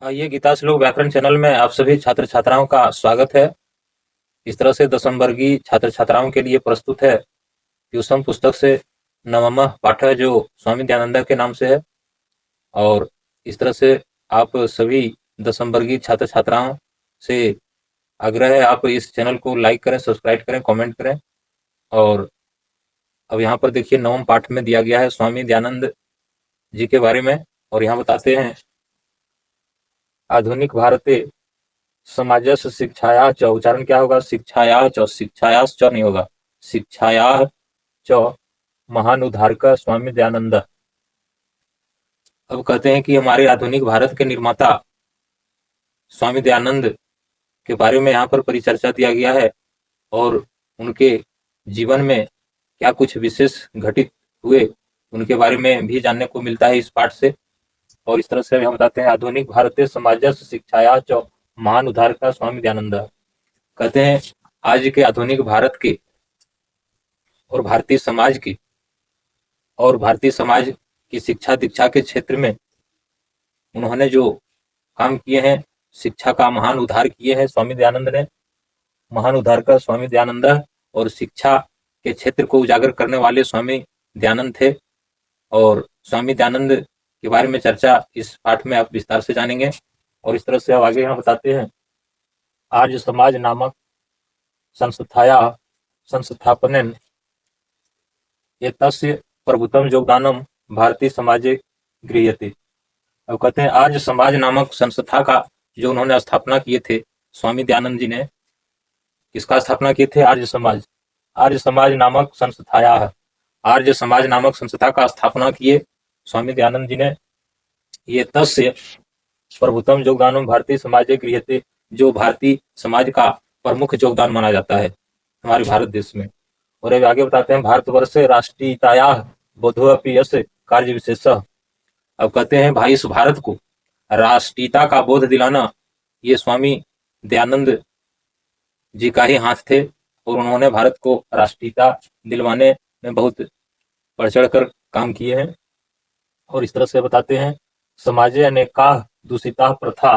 ये गीता श्लोक व्याकरण चैनल में आप सभी छात्र छात्राओं का स्वागत है। इस तरह से 10वीं वर्गीय छात्र छात्राओं के लिए प्रस्तुत है ट्यूशन पुस्तक से नवमः पाठ है, जो स्वामी दयानंद के नाम से है। और इस तरह से आप सभी 10वीं वर्गीय छात्र छात्राओं से आग्रह है, आप इस चैनल को लाइक करें, सब्सक्राइब करें, कमेंट करें। और अब यहाँ पर देखिए 9वें पाठ में दिया गया है स्वामी दयानंद जी के बारे में। और यहाँ बताते हैं, आधुनिक भारते समाजस्य शिक्षाया च, उच्चारण क्या होगा? शिक्षाया च, शिक्षाया च नहीं होगा, शिक्षाया च महान उद्धारक स्वामी दयानंद। अब कहते हैं कि हमारे आधुनिक भारत के निर्माता स्वामी दयानंद के बारे में यहाँ पर परिचर्चा दिया गया है, और उनके जीवन में क्या कुछ विशेष घटित हुए उनके बारे में भी जानने को मिलता है इस पाठ से। और इस तरह से हम बताते हैं, आधुनिक भारतीय समाजस्य शिक्षाया च महान उद्धारक स्वामी दयानंद। कहते हैं आज के आधुनिक भारत के और भारतीय समाज की शिक्षा दीक्षा के क्षेत्र में उन्होंने जो काम किए हैं, शिक्षा का महान उद्धार किए हैं स्वामी दयानंद ने। महान उद्धार का स्वामी दयानंद और शिक्षा के क्षेत्र को उजागर करने वाले स्वामी दयानंद थे। और स्वामी दयानंद के बारे में चर्चा इस पाठ में आप विस्तार से जानेंगे। और इस तरह से अब आगे यहाँ बताते हैं, आर्य समाज नामक संस्थाया संस्थापनेन एतस्य प्रभुतम योगदानम भारतीय समाजे गृह्यते। अब कहते हैं, आर्य समाज नामक संस्था का जो उन्होंने स्थापना किए थे स्वामी दयानंद जी ने, किसका स्थापना किए थे? आर्य समाज। आर्य समाज नामक संस्थाया, आर्य समाज नामक संस्था का स्थापना किए स्वामी दयानंद जी ने। ये तस्य प्रभुतम योगदानम भारतीय समाजे गृह्यते, जो भारतीय समाज का प्रमुख योगदान माना जाता है हमारे भारत देश में। और अब आगे बताते हैं, भारतवर्ष राष्ट्रीयताया बोधोअपि यस्य कार्य विशेष। अब कहते हैं, भाई इस भारत को राष्ट्रीयता का बोध दिलाना ये स्वामी दयानंद जी का ही हाथ थे, और उन्होंने भारत को राष्ट्रीयता दिलवाने में बहुत बढ़ चढ़ कर काम किए हैं। और इस तरह से बताते हैं, समाजे अनेका दूषिता प्रथा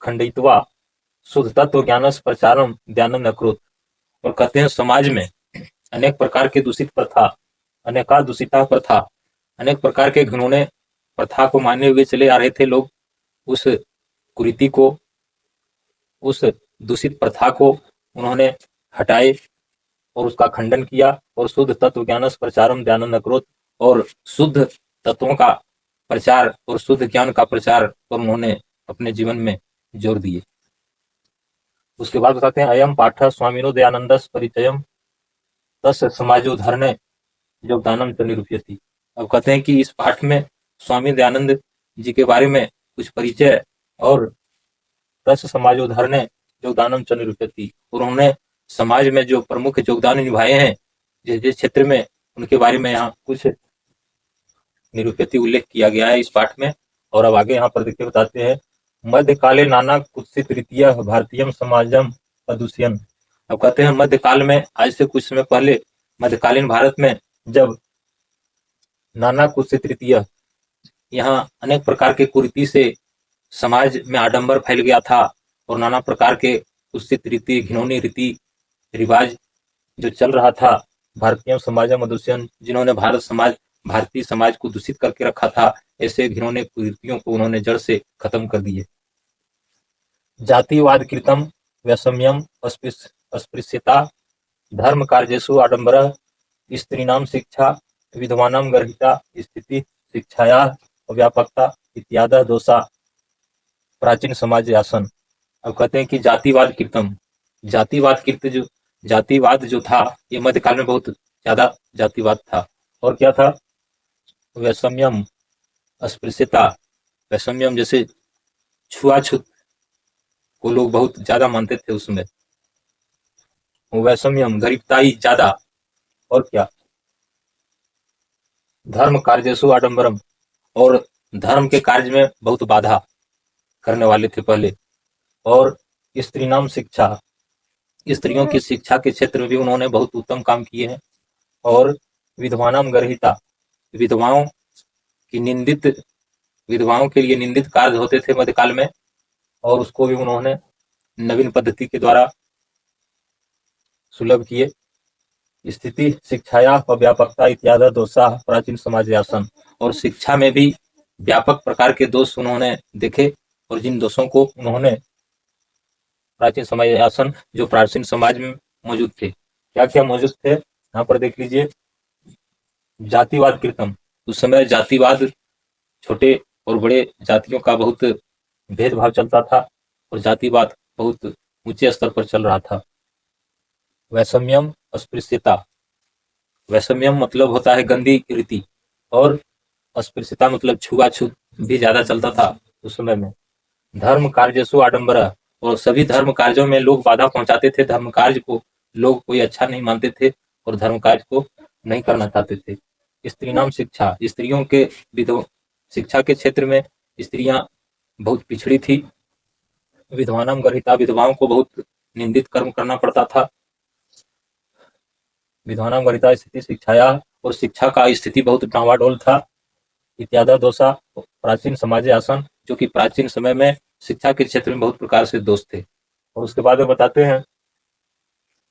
खंडित्वा शुद्ध तत्व ज्ञानस प्रचारम दयानंद अकरोत। और कहते हैं, समाज में अनेक प्रकार के दूषित प्रथा, अनेका दूषिता प्रथा, अनेक प्रकार के घिनौने प्रथा को माने हुए चले आ रहे थे लोग। उस कुरीति को, उस दूषित प्रथा को उन्होंने हटाए और उसका खंडन किया। और शुद्ध तत्व ज्ञानस प्रचारम दयानंद अकरोत, और शुद्ध तत्वों का प्रचार और शुद्ध ज्ञान का प्रचार पर उन्होंने अपने जीवन में जोर दिए। उसके बाद बताते हैं, अयम पाठ स्वामिनो दयानंदस परिचयम तस् समाजोद्धरणे योगदानम च निरूप्यति। अब कहते हैं कि इस पाठ में स्वामी दयानंद जी के बारे में कुछ परिचय और तस् समाजोद्धरणे योगदानम च निरूप्यति, और उन्होंने समाज में जो प्रमुख योगदान निभाए हैं जिस जिस क्षेत्र में, उनके बारे में यहाँ कुछ निरूप्यति उल्लेख किया गया है इस पाठ में। और अब आगे यहाँ पर देखिए बताते हैं, मध्यकाले नाना कुत्सित रीतिया भारतीय समाजम अदुष्यन। अब कहते हैं, मध्यकाल में, आज से कुछ समय पहले मध्यकालीन भारत में जब नाना कुत्सित रीतिया, यहाँ अनेक प्रकार के कुरीति से समाज में आडंबर फैल गया था, और नाना प्रकार के कुत्सित रीति, घिनौनी रीति रिवाज जो चल रहा था भारतीय समाज मदुष्यन, जिन्होंने भारतीय समाज को दूषित करके रखा था, ऐसे घिनौने कुरीतियों को उन्होंने जड़ से खत्म कर दिए। जातिवाद कृतम वैषम्यम अस्पृश्यता धर्म कार्येषु आडंबर स्त्रीणाम शिक्षा विधवानाम गर्हिता स्थिति शिक्षाया व्यापकता इत्यादि दोषा प्राचीन समाज आसन। अब कहते हैं कि जातिवाद जो था, ये मध्यकाल में बहुत ज्यादा जातिवाद था। और क्या था? वैषम्यम, अस्पृश्यता, वैषम्यम जैसे छुआछूत को लोग बहुत ज्यादा मानते थे उसमें, वैषम्यम गरीबताई ज्यादा। और क्या? धर्म कार्येषु आडंबरम, और धर्म के कार्य में बहुत बाधा करने वाले थे पहले। और स्त्रीणाम शिक्षा, स्त्रियों की शिक्षा के क्षेत्र में भी उन्होंने बहुत उत्तम काम किए हैं। और विधवानाम गर्हिता, विधवाओं के लिए निंदित कार्य होते थे मध्यकाल में, और उसको भी उन्होंने नवीन पद्धति के द्वारा सुलभ किए। स्थिति शिक्षाया व्यापकता इत्यादि दोषा प्राचीन समाज आसन, और शिक्षा में भी व्यापक प्रकार के दोष उन्होंने देखे, और जिन दोषों को उन्होंने प्राचीन समाज आसन जो प्राचीन समाज में मौजूद थे, क्या क्या मौजूद थे यहाँ पर देख लीजिए। जातिवाद कृतम, उस समय जातिवाद, छोटे और बड़े जातियों का बहुत भेदभाव चलता था और जातिवाद बहुत ऊंचे स्तर पर चल रहा था। वैषम्यम अस्पृश्यता, वैषम्यम मतलब होता है गंदी रीति, और अस्पृश्यता मतलब छुआछूत भी ज्यादा चलता था उस समय में। धर्म कार्यसु आडंबरा, और सभी धर्म कार्यों में लोग बाधा पहुंचाते थे, धर्म कार्य को लोग कोई अच्छा नहीं मानते थे और धर्म कार्य को नहीं करना चाहते थे। स्त्री नाम शिक्षा, स्त्रियों के शिक्षा के क्षेत्र में स्त्रियां बहुत पिछड़ी थी। विधवानाम गर्हिता, विधवाओं को बहुत निंदित कर्म करना पड़ता था। विधवानाम गर्हिता स्थिति शिक्षाया, और शिक्षा का स्थिति बहुत डावाडोल था। इत्यादि दोषा प्राचीन समाज आसन, जो कि प्राचीन समय में शिक्षा के क्षेत्र में बहुत प्रकार से दोष थे। और उसके बाद बताते हैं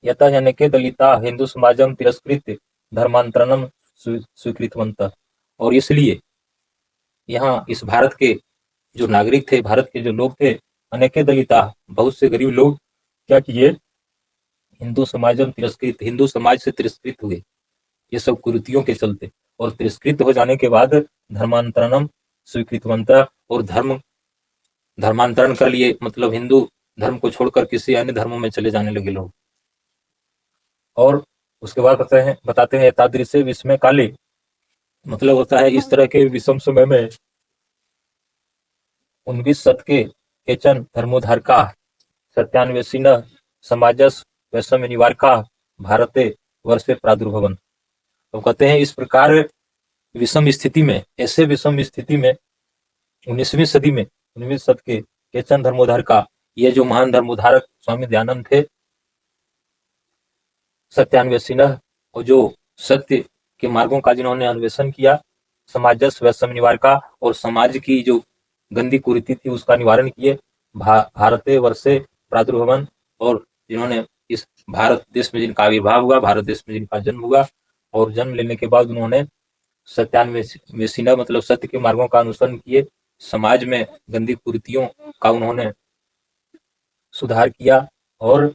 यथा जनके दलिता हिंदू समाजम तिरस्कृत धर्मांतरणम स्वीकृतवंत, और इसलिए यहाँ इस भारत के जो नागरिक थे, भारत के जो लोग थे, अनेके दलिता, बहुत से गरीब लोग क्या किए, हिंदू समाजम तिरस्कृत, हिंदू समाज से तिरस्कृत हुए ये सब कुरीतियों के चलते, और तिरस्कृत हो जाने के बाद धर्मांतरणम स्वीकृतवंत, और धर्मांतरण कर लिए, मतलब हिंदू धर्म को छोड़कर किसी अन्य धर्मों में चले जाने लगे लोग। और उसके बाद बताते हैं तादृशे विस्मय काले, मतलब होता है इस तरह के विषम समय में 19 शत के केचन धर्मोद्धारका सत्यान्वेषिण समाजस वैषम्य निवारका भारते वर्षे प्रादुर्भवन। तो कहते हैं इस प्रकार विषम स्थिति में, ऐसे विषम स्थिति में 19वीं सदी में 19वीं शत के केचन धर्मोद्धारका, ये जो महान धर्मोद्धारक स्वामी दयानंद थे, सत्यान्वेषिण, और जो सत्य के मार्गों का जिन्होंने अन्वेषण किया, समाजस वैषम्य निवारका, और समाज की जो गंदी कुरीति थी उसका निवारण किए, भारते वर्षे प्रादुर्भवन, और जिन्होंने इस भारत देश में जिनका आविर्भाव हुआ, भारत देश में जिनका जन्म हुआ, और जन्म लेने के बाद उन्होंने सत्यान्वेषिण मतलब सत्य के मार्गों का अनुसरण किए, समाज में गंदी कुरीतियों का उन्होंने सुधार किया। और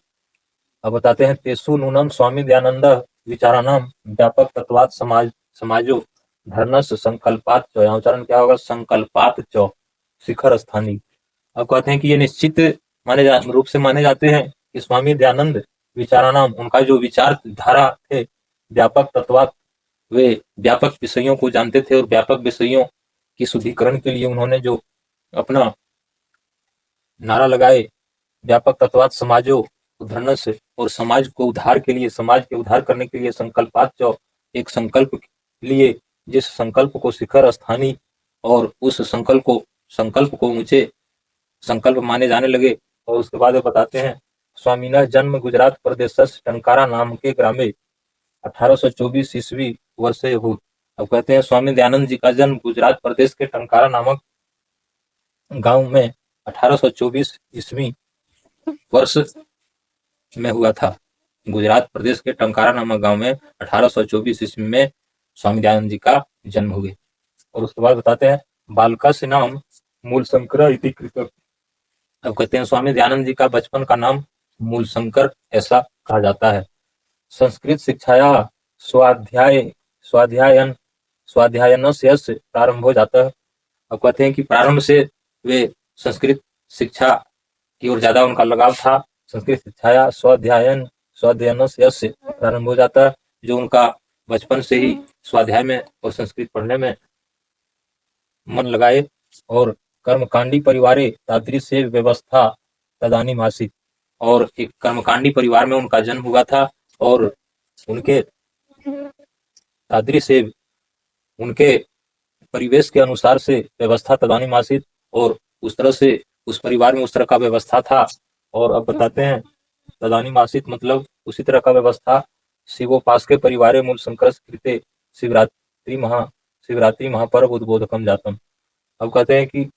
अब बताते हैं तेसु नूनम स्वामी दयानंद विचारानाम व्यापक तत्वात समाजो धर्नस संकल्पात चौ, यहाँ उच्चारण क्या होगा, संकल्पात चौ शिखर स्थानी। अब कहते हैं कि ये निश्चित रूप से माने जाते हैं कि स्वामी दयानंद विचारानाम, उनका जो विचार धारा थे, व्यापक तत्वात, वे व्यापक विषयों को जानते थे, और व्यापक विषयों की शुद्धिकरण के लिए उन्होंने जो अपना नारा लगाए, व्यापक तत्वात समाजो धर्नस, और समाज को उद्धार के लिए, समाज के उद्धार करने के लिए संकल्पात चौ, एक संकल्प लिए, जिस संकल्प को शिखर स्थानी, और उस संकल्प को ऊंचे संकल्प माने जाने लगे। और उसके बाद बताते हैं स्वामीना जन्म गुजरात प्रदेश टंकारा नाम के ग्रामे 1824 ईस्वी वर्षे हुई। अब कहते हैं स्वामी दयानंद जी का जन्म गुजरात प्रदेश के टंकारा नामक गांव में 1824 ईस्वी वर्ष में हुआ था। गुजरात प्रदेश के टंकारा नामक गांव में 1824 ईस्वी में स्वामी दयानंद जी का जन्म हुआ। और उसके बाद बताते हैं बालका से नाम मूल शंकर इति कृतक। अब कहते हैं स्वामी दयानंद जी का बचपन का नाम मूल शंकर ऐसा कहा जाता है। संस्कृत शिक्षाया स्वाध्यायन से प्रारंभ हो जाता है। अब कहते हैं कि प्रारंभ से वे संस्कृत शिक्षा की ओर ज्यादा उनका लगाव था। संस्कृत शिक्षाया स्वाध्यायन से प्रारंभ हो जाता है, जो उनका बचपन से ही स्वाध्याय में और संस्कृत पढ़ने में मन लगाए। और कर्मकांडी परिवारे तादृश व्यवस्था तदानीम आसीत, और एक कर्मकांडी परिवार में उनका जन्म हुआ था, और उनके तादृश उनके परिवेश के अनुसार से व्यवस्था तदानीम आसीत, और उस तरह से उस परिवार में उस तरह का व्यवस्था था। और अब बताते हैं तदानीम आसीत मतलब उसी तरह का व्यवस्था शिवोपास के परिवारे मूल शंकर कृते शिवरात्रि महापर्व उद्बोधकम जातम। अब कहते हैं कि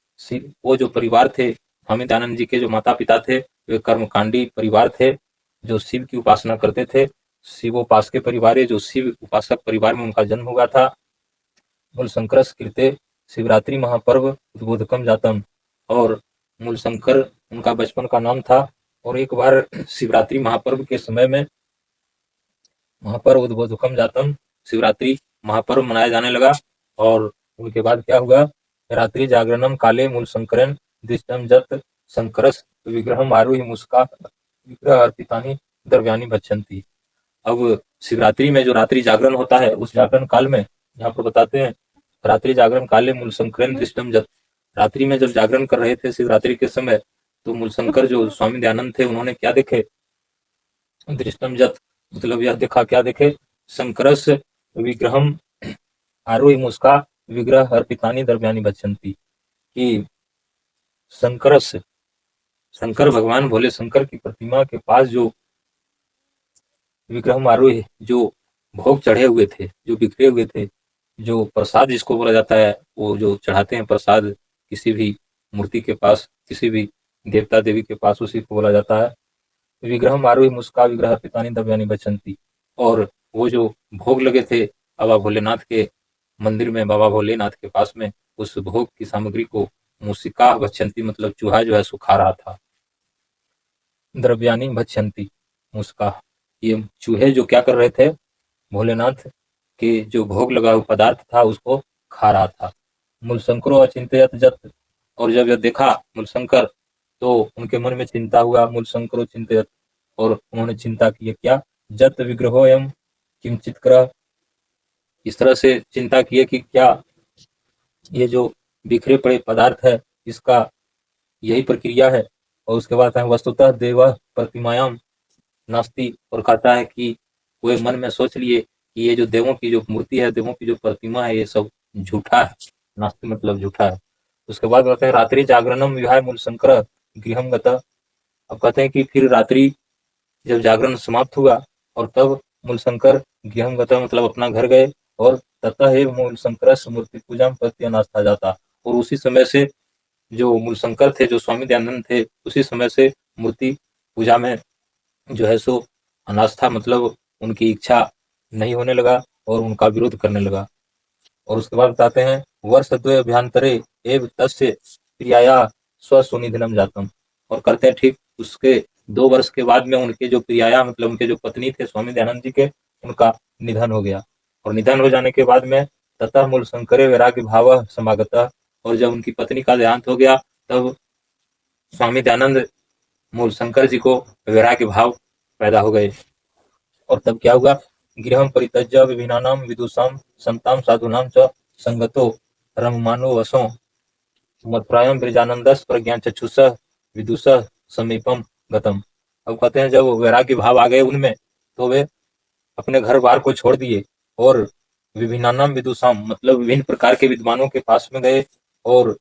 वो जो परिवार थे स्वामी दयानंद जी के जो माता पिता थे वे कर्मकांडी परिवार थे, जो शिव की उपासना करते थे। शिवोपासक के परिवार है, जो शिव उपासक परिवार में उनका जन्म हुआ था। मूल शंकर कृते शिवरात्रि महापर्व उद्बोधकम जातम, और मूल शंकर उनका बचपन का नाम था। और एक बार शिवरात्रि महापर्व के समय में महापर्व उद्बोधकम जातम, शिवरात्रि महापर्व मनाया जाने लगा। और उनके बाद क्या हुआ, रात्रि जागरणम काले मूल शंकरन दृष्टम जत शंकरस विग्रहम आरुहि मुस्का विग्रह अर्पितानि द्रव्यानि भक्षन्ति। अब शिवरात्रि में जो रात्रि जागरण होता है, उस जागरण काल में यहाँ पर बताते हैं, रात्रि जागरण काले मूल शंकरन दृष्टम जत, रात्रि में जब जागरण कर रहे थे शिवरात्रि के समय, तो मूल शंकर जो स्वामी दयानंद थे उन्होंने क्या देखे, दृष्टम जत मतलब यह देखा, क्या देखे, शंकरस विग्रहम आरोही मुस्का विग्रह अर्पितानि द्रव्यानि भक्षन्ति, कि शंकरस, शंकर भगवान भोले शंकर की प्रतिमा के पास जो विग्रह आरोही, जो भोग चढ़े हुए थे, जो बिखरे हुए थे, जो प्रसाद जिसको बोला जाता है, वो जो चढ़ाते हैं प्रसाद किसी भी मूर्ति के पास, किसी भी देवता देवी के पास, उसी को बोला जाता है विग्रह आरोही मुस्का विग्रह अर्पितानि द्रव्यानि भक्षन्ति। और वो जो भोग लगे थे बाबा भोलेनाथ के मंदिर में, बाबा भोलेनाथ के पास में, उस भोग की सामग्री को मुस्का भक्षन्ति मतलब चूहा जो है सुखा रहा था, द्रव्यानि भक्षन्ति मुस्का, ये चूहे जो क्या कर रहे थे, भोलेनाथ के जो भोग लगा हुआ पदार्थ था उसको खा रहा था। मूल शंकरो अचिंतयत जत, और जब यह देखा मूल शंकर तो उनके मन में चिंता हुआ, मूल शंकरो चिंतयत, और उन्होंने चिंता की, क्या, जत विग्रहो एवं किंचित कर, इस तरह से चिंता किए कि क्या ये जो बिखरे पड़े पदार्थ है इसका यही प्रक्रिया है। और उसके बाद वस्तुतः देव प्रतिमायाम नास्ति, और कहता है कि वे मन में सोच लिए कि ये जो देवों की जो मूर्ति है, देवों की जो प्रतिमा है, ये सब झूठा है, नास्ति मतलब झूठा है। उसके बाद कहते हैं रात्रि जागरणम विहाय मूल शंकर गृहम गता, अब कहते हैं कि फिर रात्रि जब जागरण समाप्त हुआ और तब मूल शंकर गृहम गता मतलब अपना घर गए, और ततः हे मूल शंकर मूर्ति पूजा प्रति अनास्था जाता, और उसी समय से जो मूल शंकर थे, जो स्वामी दयानंद थे, उसी समय से मूर्ति पूजा में जो है सो अनास्था मतलब उनकी इच्छा नहीं होने लगा और उनका विरोध करने लगा। और उसके बाद बताते हैं वर्ष द्वय अभ्यंतरे एव तस्य प्रियाया स्वसुनिधनम जातम, और करते हैं ठीक उसके 2 वर्ष के बाद में उनके जो प्रियाया मतलब उनके जो पत्नी थे स्वामी दयानंद जी के, उनका निधन हो गया। और निधन हो जाने के बाद में ततः मूल शंकरे वैराग्य भाव समागतः, और जब उनकी पत्नी का देहांत हो गया तब स्वामी दयानंद मूल शंकर जी को वैराग्य भाव पैदा हो गए। और तब क्या हुआ, गृहम परित्यज्य विभिन्नानाम विदुषाम संताम साधुनाम च संगतो रममानो वसो मथुरायाम ब्रजानंदस प्रज्ञाचक्षुष विदुष समीपम गतम। अब कहते हैं जब वैराग्य भाव आ गए उनमें, तो वे अपने घर बार को छोड़ दिए और विभिन्नानाम विदुषाम मतलब विभिन्न प्रकार के विद्वानों के पास में गए, और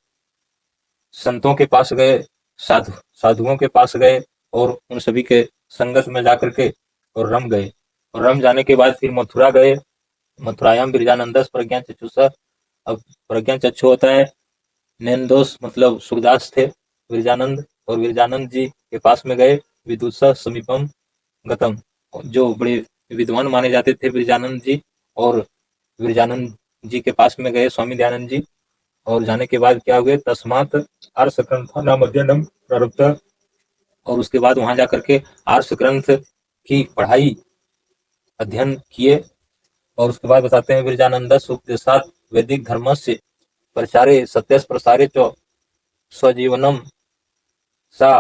संतों के पास गए, साधुओं के पास गए, और उन सभी के संगत में जाकर के और रम गए। और रम जाने के बाद फिर मथुरा गए, मथुरायाम ब्रजानंदस प्रज्ञा चक्षुष, अब प्रज्ञा चक्षु होता है नैनदोष मतलब सूरदास थे ब्रजानंद, और ब्रजानंद जी के पास में गए, विदुष समीपम गतम, जो बड़े विद्वान माने जाते थे ब्रजानंद जी, और ब्रजानंद जी के पास में गए स्वामी दयानंद जी। और जाने के बाद क्या हुए, तस्मात आर्ष ग्रंथ नाम अध्ययनम प्रारब्ध, और उसके बाद वहां जाकर के आर्ष ग्रंथ की पढ़ाई अध्ययन किए। और उसके बाद बताते हैं ब्रजानंदस उपदेशात वैदिक धर्म से प्रचारे सत्यस प्रसारे तो स्वजीवनम सा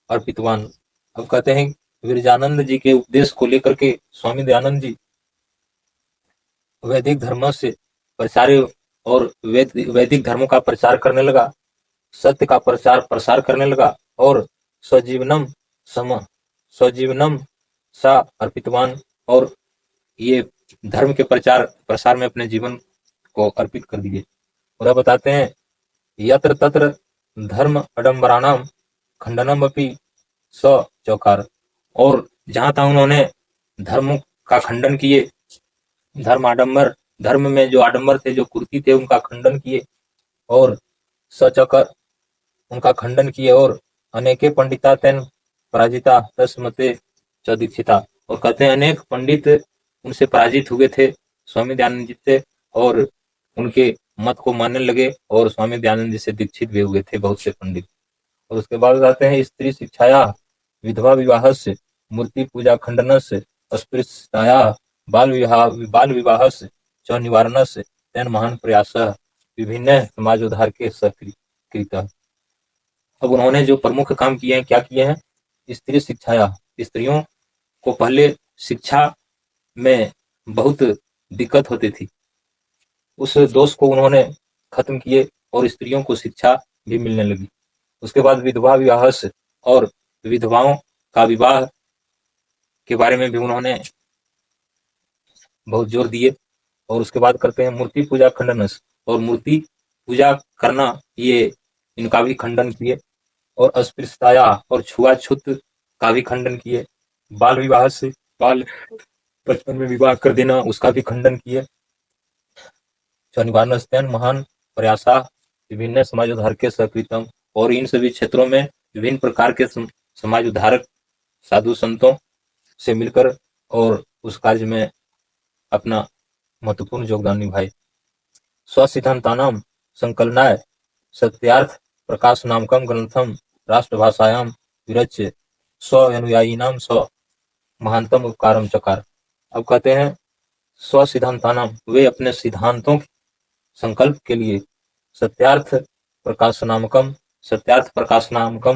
अर्पितवान। अब कहते हैं ब्रजानंद जी के उपदेश को लेकर के स्वामी दयानंद जी वैदिक धर्म से प्रचारे और वैदिक धर्मों का प्रचार करने लगा, सत्य का प्रसार करने लगा, और स्वजीवनम सा अर्पितवान, और ये धर्म के प्रसार में अपने जीवन को अर्पित कर दिए। और बताते हैं यत्र तत्र धर्म अडम्बराणाम खंडनम अपि स चौकार, और जहां तहां उन्होंने धर्म का खंडन किए, धर्म में जो आडंबर थे, जो कुर्ती थे, उनका खंडन किए, और सचकर उनका खंडन किए, और अनेके पंडिता तेन पराजिता तस्मते च दीक्षिता। और कहते हैं अनेक पंडित उनसे पराजित हुए थे स्वामी दयानंद जी से, और उनके मत को मानने लगे, और स्वामी दयानंद जी से दीक्षित भी हुए थे बहुत से पंडित। और उसके बाद आते हैं स्त्री शिक्षाया विधवा विवाहस्य मूर्ति पूजा खंडनस्य अस्पृश्यताया बाल विवाहस्य च निवारणस्य तेन महान प्रयासः विभिन्न समाजोद्धार के सकृत। अब उन्होंने जो प्रमुख काम किए हैं, क्या किए हैं? स्त्री शिक्षाया, स्त्रियों को पहले शिक्षा में बहुत दिक्कत होती थी, उस दोष को उन्होंने खत्म किए और स्त्रियों को शिक्षा भी मिलने लगी। उसके बाद विधवा विवाह से, और विधवाओं का विवाह के बारे में भी उन्होंने बहुत जोर दिए। और उसके बाद करते हैं मूर्ति पूजा खंडन, और मूर्ति पूजा करना ये इनका भी खंडन किए। और अस्पृश्यताया, और छुआछूत का भी खंडन किए। बाल विवाह से, बाल बचपन में विवाह कर देना, उसका भी खंडन किए। निवारण महान प्रयासा विभिन्न समाज उद्धार के सकृतम। और इन सभी क्षेत्रों में विभिन्न प्रकार के समाज उद्धारक साधु संतों से मिलकर और उस कार्य में अपना महत्वपूर्ण योगदान निभाए। स्वसिद्धांतानां संकलनाय सत्यार्थ प्रकाश नामकम ग्रंथम राष्ट्रभाषायां विरच्य स्व अनुयायिनां स्व महानतम उपकारम चकार। अब कहते हैं स्व सिद्धांतानां, वे अपने सिद्धांतों के संकल्प के लिए सत्यार्थ प्रकाश नामकम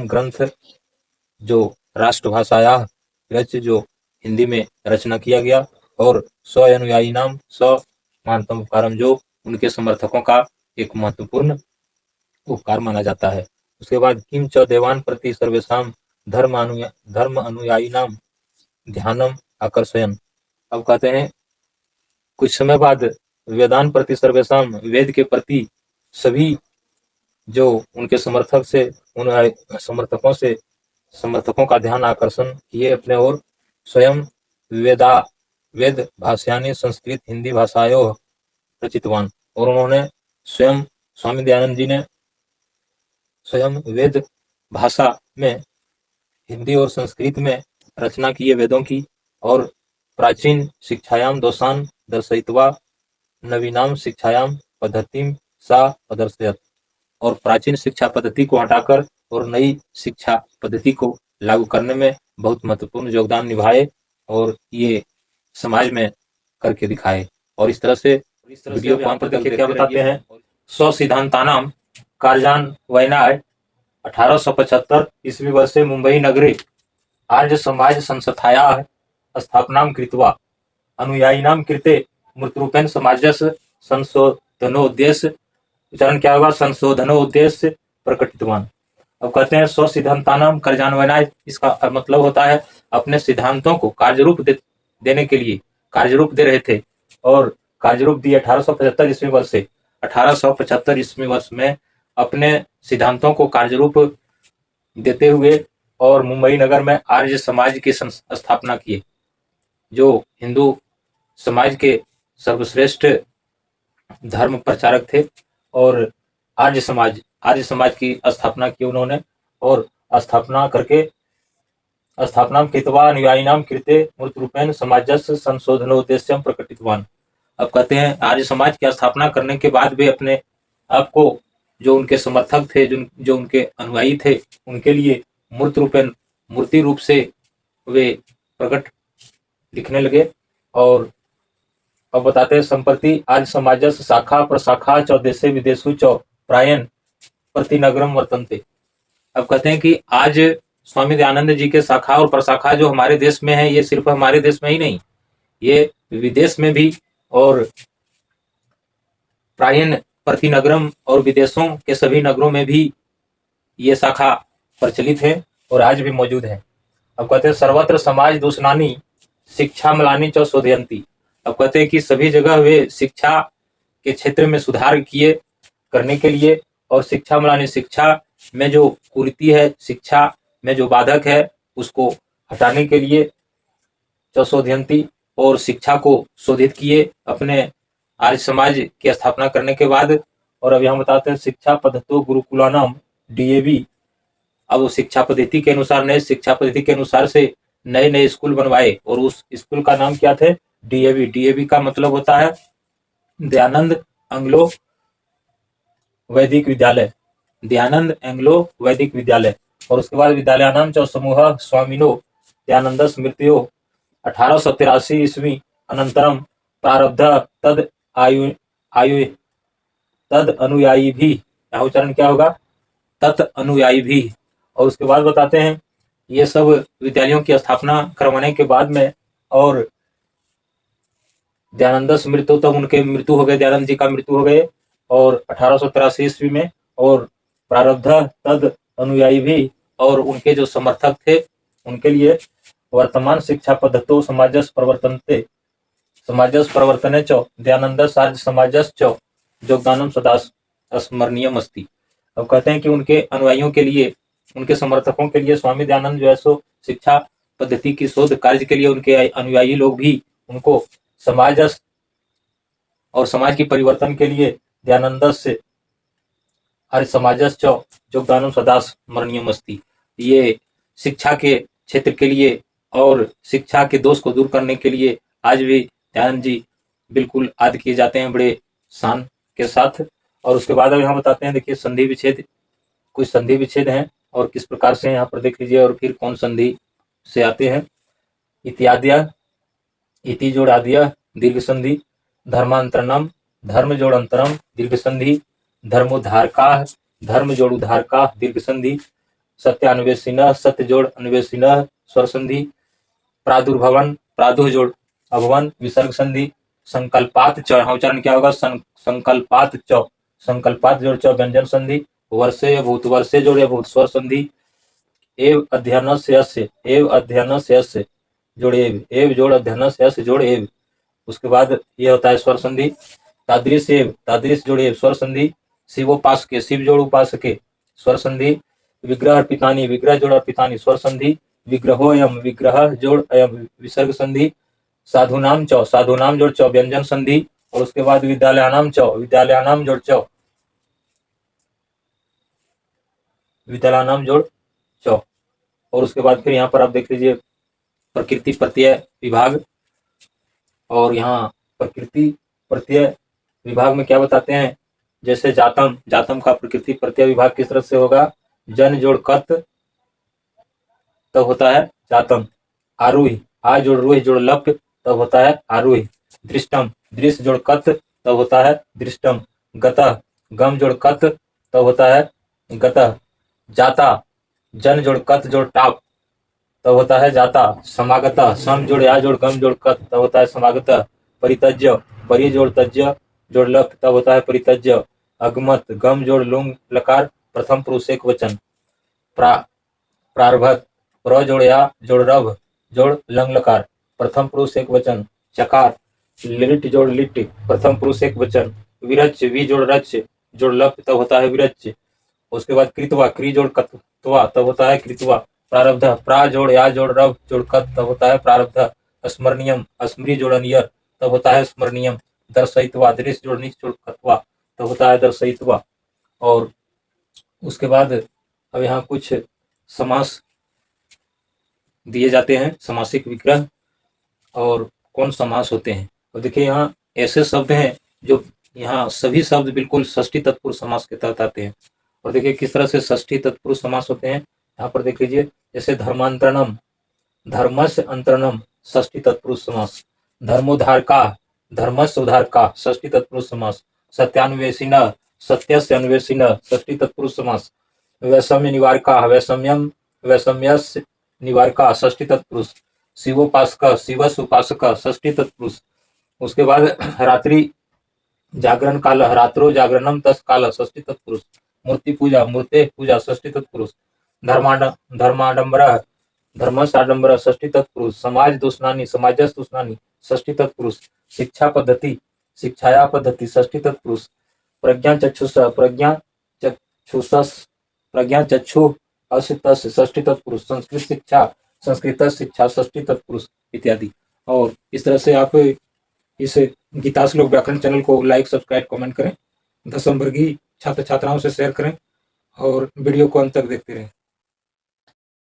ग्रंथ जो राष्ट्रभाषाया विरच्य, जो हिंदी में रचना किया गया, और स्व अनुयायी नाम स्व महानतम उपकारम, जो उनके समर्थकों का एक महत्वपूर्ण उपकार माना जाता है। उसके बाद किम च देवान प्रति सर्वेशम धर्म अनुयायी नाम ध्यानम आकर्षयन। अब कहते हैं कुछ समय बाद वेदान प्रति सर्वेशम, वेद के प्रति सभी जो उनके समर्थक से, उन समर्थकों का ध्यान आकर्षण किए अपने ओर। स्वयं वेद भाषायानि संस्कृत हिंदी भाषायों रचितवान। और उन्होंने स्वयं, स्वामी दयानंद जी ने स्वयं वेद भाषा में, हिंदी और संस्कृत में रचना की है वेदों की। और प्राचीन शिक्षायाम दोषान दर्शयित्वा नवीनाम शिक्षायाम पद्धतिम सा प्रदर्शयत। और प्राचीन शिक्षा पद्धति को हटाकर और नई शिक्षा पद्धति को लागू करने में बहुत महत्वपूर्ण योगदान निभाए, और ये समाज में करके दिखाए। और इस तरह से वीडियो को पर देखिए क्या बताते हैं। स्व सिद्धांतानाम कार्यान्वयनाय 1875 ईस्वी वर्षे मुंबई नगरे आर्य समाज संस्थायाः स्थापनां कृत्वा अनुयायिनां कृते मूर्तिरूपेण समाजस्य संशोधनोद्देश्य, उच्चारण क्या होगा, संशोधनोद्देश्य प्रकटितवान। अब कहते हैं स्व सिद्धांतानाम कार्यान्वयनाय, इसका मतलब होता है अपने सिद्धांतों को कार्यरूप देने के लिए कार्यरूप दे रहे थे, और कार्यरूप दिए 1875 ईस्वी वर्ष से। 1875 ईस्वी वर्ष में अपने सिद्धांतों को कार्यरूप देते हुए और मुंबई नगर में आर्य समाज की स्थापना किए, जो हिंदू समाज के सर्वश्रेष्ठ धर्म प्रचारक थे। और आर्य समाज की स्थापना की उन्होंने, और स्थापना कृत्वा अनुयायिनां कृते मूर्तिरूपेण समाजस्य संशोधनोद्देश्यं प्रकटितवान। अब कहते हैं आर्य समाज की स्थापना करने के बाद वे अपने आप को, जो उनके समर्थक थे, जो उनके अनुयायी थे, उनके लिए मूर्ति रूप से वे प्रकट दिखने लगे। और अब बताते हैं संप्रति आर्य समाजस्य शाखा प्रशाखा च देशे विदेशु च प्रायन प्रतिनगरम वर्तन्ते। अब कहते हैं कि आज स्वामी दयानंद जी के शाखा और प्रशाखा जो हमारे देश में है, ये सिर्फ हमारे देश में ही नहीं, ये विदेश में भी, और प्रायन प्रतिनगरम, और विदेशों के सभी नगरों में भी ये शाखा प्रचलित है और आज भी मौजूद है। अब कहते हैं सर्वत्र समाज दूषणानि शिक्षा मलानि च शोधयन्ति। अब कहते हैं कि सभी जगह वे शिक्षा के क्षेत्र में सुधार करने के लिए, और शिक्षा मलानि, शिक्षा में जो कुरीति है, शिक्षा में जो बाधक है, उसको हटाने के लिए च शोधयन्ति, और शिक्षा को शोधित किए अपने आर्य समाज की स्थापना करने के बाद। और अब यहाँ बताते हैं शिक्षा पद्धतो गुरुकुलानाम DAV अब वो शिक्षा पद्धति के अनुसार, नए शिक्षा पद्धति के अनुसार से नए नए स्कूल बनवाए, और उस स्कूल का नाम क्या थे? डीएवी। डीएवी का मतलब होता है दयानंद एंग्लो वैदिक विद्यालय, दयानंद एंग्लो वैदिक विद्यालय। और उसके बाद विद्यालयानाम च समूह स्वामिनो दयानंदस मृत्यो 1883 ईस्वी अनंतरम प्रारब्ध तद आयु आयु तद अनुयायी भी, यह उच्चारण क्या होगा? तत् अनुयायी भी। और उसके बाद बताते हैं ये सब विद्यालयों की स्थापना करवाने के बाद में, और दयानंद मृत्यु, तब उनके मृत्यु हो गए, दयानंद जी का मृत्यु हो गए और 1883 ईस्वी में। और प्रारब्ध तद अनुयायी भी, और उनके जो समर्थक थे उनके लिए वर्तमान शिक्षा पद्धतो समाजस प्रवर्तने च दयानंद सार्ध समाजस च योगदानम सदा स्मरणीयम अस्ति। अब कहते हैं कि उनके अनुयायियों के लिए, उनके समर्थकों के लिए स्वामी दयानंद जो है सो शिक्षा पद्धति की शोध कार्य के लिए उनके अनुयायी लोग भी उनको समाज और समाज की परिवर्तन के लिए दयानंद से हर समाजस च योगदानम सदा स्मरणीयम अस्ति, ये शिक्षा के क्षेत्र के लिए और शिक्षा के दोष को दूर करने के लिए आज भी दयानंद जी बिल्कुल याद किए जाते हैं बड़े शान के साथ। और उसके बाद अब यहाँ बताते हैं, देखिए संधि विच्छेद, कुछ संधि विच्छेद हैं और किस प्रकार से यहाँ पर देख लीजिए, और फिर कौन संधि से आते हैं। इत्याद्य, इति जोड़ आद्य दीर्घ संधि, धर्मांतरणम धर्म जोड़ अंतरम दीर्घ संधि, धर्मोद्धारका धर्म जोड़ उद्धारका दीर्घ संधि, सत्यान्वेषिन सत्य जोड़ अन्वेषिन स्वर संधि, प्रादुर्भवन प्रादुः जोड़ अभवन विसर्ग संधि, संकल्पात च, उच्चारण क्या होगा? संकल्पात च, संकल्पात जोड़ च व्यंजन संधि, वर्षे अभूत वर्षे जोड़ अभूत स्वर संधि, एव अध्ययन से अस्य एव अध्ययन से अस्य जोड़ एव जोड़ अध्ययन से अस्य जोड़ एव। उसके बाद ये होता है स्वर संधि, तादृश एव तादृश जोड़ एव स्वर संधि, शिवोपासके शिव जोड़ उपासके स्वर संधि, विग्रह अर्पितानि विग्रह जोड़ अर्पितानि स्वर संधि, विग्रहोयम विग्रह जोड़ अयम विसर्ग संधि, साधुनाम जोड़ च व्यंजन संधि। और उसके बाद विद्यालयानाम जोड़ च विद्यालयानाम जोड़ च। और उसके बाद फिर यहाँ पर आप देख लीजिए प्रकृति प्रत्यय विभाग, और यहाँ प्रकृति प्रत्यय विभाग में क्या बताते हैं? जैसे जातम, जातम का प्रकृति प्रत्यय विभाग किस तरह से होगा? जन जोड़ कत तब होता है जातम, आरोही आ जोड़ रोही जोड़ लप तब होता है आरोही, दृष्टम दृश्य जोड़ कत तब होता है दृष्टम, गतः गम जोड़ कत तब होता है गतः, जाता जन जोड़ कत जोड़ टाप तब होता है जाता, समागता सम जोड़ या जोड़ गम जोड़ कत तब होता है समागता, परितज्य परि जोड़ तज्य जोड़ लप तब होता है परितज्य, अगमत गम जोड़ लुंग लकार प्रथम पुरुष एक वचन, प्रारभत प्र जोड़ या जोड़ रभ जोड़ लंग लकार प्रथम पुरुष एक वचन, चकार लिट जोड़ लिट प्रथम पुरुष एक वचन, विरच वी जोड़ रच जोड़ लप तब होता है विरच। उसके बाद कृतवा क्री जोड़ कत्वा तब होता है कृतवा, प्रारब्ध प्रा जोड़ या जोड़ रभ जोड़ कत तब होता है प्रारब्ध, स्मरणीयम स्मृति जोड़ नियर तब होता है स्मरणीयम, दर्शयित्वा दृश्य जोड़ निच जोड़ कत्वा तब होता है दर्शयित्वा। और उसके बाद अब यहाँ कुछ समास दिए जाते हैं, समासिक विग्रह और कौन समास होते हैं। तो देखिए यहाँ ऐसे शब्द हैं जो यहाँ सभी शब्द बिल्कुल षष्ठी तत्पुरुष समास के तहत आते हैं। और देखिए किस तरह से षष्ठी तत्पुरुष समास होते हैं, यहाँ पर देख लीजिए। जैसे धर्मांतरणम धर्मस्य अंतरणम षष्ठी तत्पुरुष समास, धर्मोद्धारका धर्मस्य उद्धारका षष्ठी तत्पुरुष समास, सत्यान्वेषिन सत्यस्य अन्वेषिन षष्ठी तत्पुरुष समास, वैषम्य निवारका वैषम्यम वैषम्यस्य निवारका षष्ठी तत्पुरुष, शिवोपासक शिवस्य उपासक षष्ठी तत्पुरुष। उसके बाद रात्रि जागरण काल रात्रो जागरणम तस् काल षष्ठी तत्पुरुष, मूर्ति पूजा मूर्ते पूजा षष्ठी तत्पुरुष, धर्माडंबर धर्मसाडंबर षष्ठी तत्पुरुष, समाज दुष्णानी समाजस दुष्णानी षष्ठी तत्पुरुष, शिक्षा पद्धति शिक्षाया पद्धति षष्ठी तत्पुरुष, प्रज्ञा चक्षु अस षष्ठी तत्पुरुष, संस्कृत शिक्षा षष्ठी तत्पुरुष इत्यादि। और इस तरह से आप इस गीता श्लोक व्याकरण चैनल को लाइक सब्सक्राइब कमेंट करें, 10वीं वर्गीय छात्र छात्राओं से शेयर करें और वीडियो को अंत तक देखते रहें।